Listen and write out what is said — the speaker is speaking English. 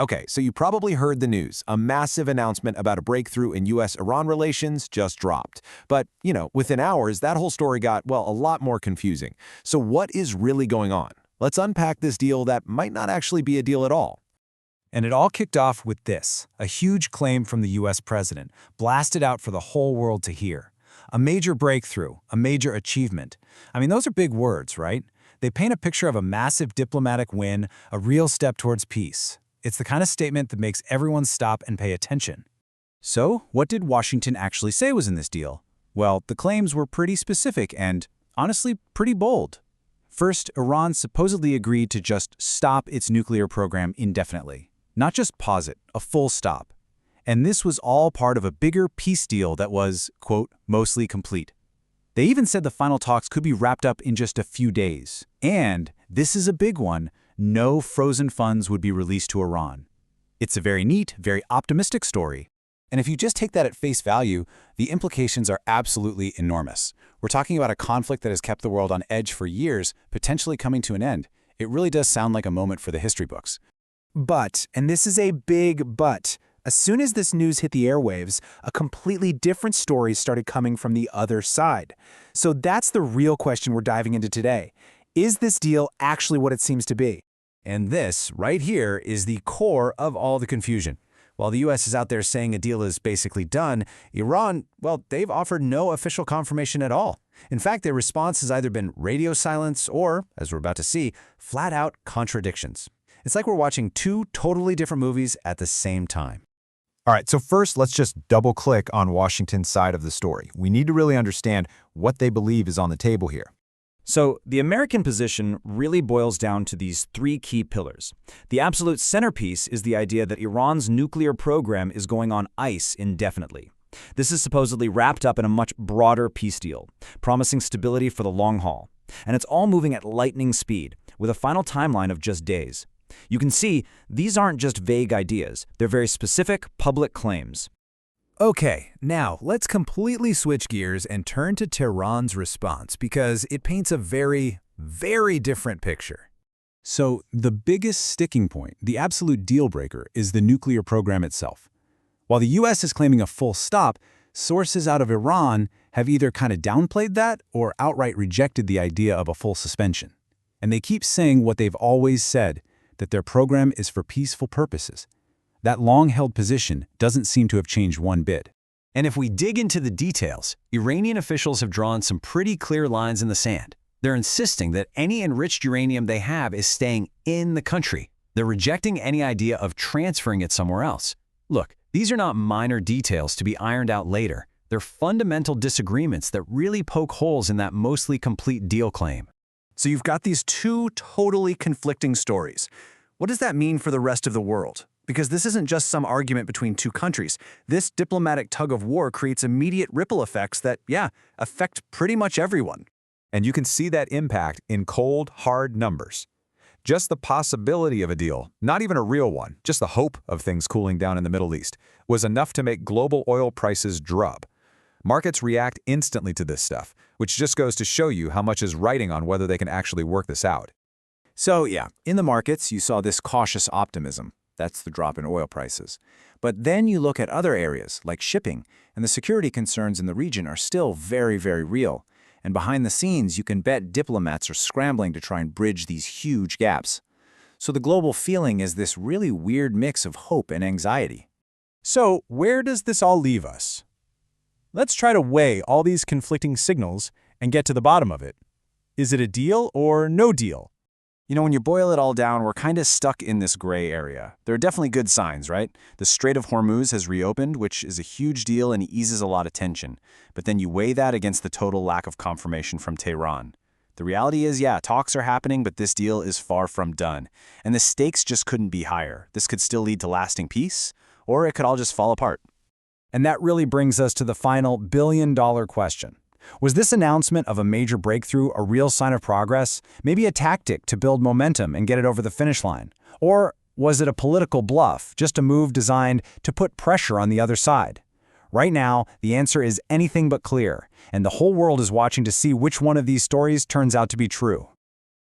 Okay, so you probably heard the news. A massive announcement about a breakthrough in U.S.-Iran relations just dropped. But, within hours, that whole story got, well, a lot more confusing. So what is really going on? Let's unpack this deal that might not actually be a deal at all. And it all kicked off with this, a huge claim from the US president, blasted out for the whole world to hear. A major breakthrough, a major achievement. I mean, those are big words, right? They paint a picture of a massive diplomatic win, a real step towards peace. It's the kind of statement that makes everyone stop and pay attention. So, what did Washington actually say was in this deal? Well, the claims were pretty specific and, honestly, pretty bold. First, Iran supposedly agreed to just stop its nuclear program indefinitely. Not just pause it, a full stop. And this was all part of a bigger peace deal that was, quote, mostly complete. They even said the final talks could be wrapped up in just a few days. And, this is a big one, no frozen funds would be released to Iran. It's a very neat, very optimistic story. And if you just take that at face value, the implications are absolutely enormous. We're talking about a conflict that has kept the world on edge for years, potentially coming to an end. It really does sound like a moment for the history books. But, and this is a big but, as soon as this news hit the airwaves, a completely different story started coming from the other side. So that's the real question we're diving into today. Is this deal actually what it seems to be? And this, right here, is the core of all the confusion. While the US is out there saying a deal is basically done, Iran, well, they've offered no official confirmation at all. In fact, their response has either been radio silence or, as we're about to see, flat-out contradictions. It's like we're watching two totally different movies at the same time. All right, so first, let's just double-click on Washington's side of the story. We need to really understand what they believe is on the table here. So, the American position really boils down to these three key pillars. The absolute centerpiece is the idea that Iran's nuclear program is going on ice indefinitely. This is supposedly wrapped up in a much broader peace deal, promising stability for the long haul. And it's all moving at lightning speed, with a final timeline of just days. You can see, these aren't just vague ideas, they're very specific public claims. Okay, now let's completely switch gears and turn to Tehran's response because it paints a very, very different picture. So the biggest sticking point, the absolute deal breaker, is the nuclear program itself. While the US is claiming a full stop, sources out of Iran have either kind of downplayed that or outright rejected the idea of a full suspension. And they keep saying what they've always said, that their program is for peaceful purposes. That long-held position doesn't seem to have changed one bit. And if we dig into the details, Iranian officials have drawn some pretty clear lines in the sand. They're insisting that any enriched uranium they have is staying in the country. They're rejecting any idea of transferring it somewhere else. Look, these are not minor details to be ironed out later. They're fundamental disagreements that really poke holes in that mostly complete deal claim. So you've got these two totally conflicting stories. What does that mean for the rest of the world? Because this isn't just some argument between two countries. This diplomatic tug-of-war creates immediate ripple effects that, affect pretty much everyone. And you can see that impact in cold, hard numbers. Just the possibility of a deal, not even a real one, just the hope of things cooling down in the Middle East, was enough to make global oil prices drop. Markets react instantly to this stuff, which just goes to show you how much is riding on whether they can actually work this out. So in the markets, you saw this cautious optimism. That's the drop in oil prices. But then you look at other areas, like shipping, and the security concerns in the region are still very, very real. And behind the scenes, you can bet diplomats are scrambling to try and bridge these huge gaps. So the global feeling is this really weird mix of hope and anxiety. So where does this all leave us? Let's try to weigh all these conflicting signals and get to the bottom of it. Is it a deal or no deal? When you boil it all down, we're kind of stuck in this gray area. There are definitely good signs, right? The Strait of Hormuz has reopened, which is a huge deal and eases a lot of tension. But then you weigh that against the total lack of confirmation from Tehran. The reality is, talks are happening, but this deal is far from done. And the stakes just couldn't be higher. This could still lead to lasting peace, or it could all just fall apart. And that really brings us to the final billion-dollar question. Was this announcement of a major breakthrough a real sign of progress, maybe a tactic to build momentum and get it over the finish line? Or was it a political bluff, just a move designed to put pressure on the other side? Right now, the answer is anything but clear, and the whole world is watching to see which one of these stories turns out to be true.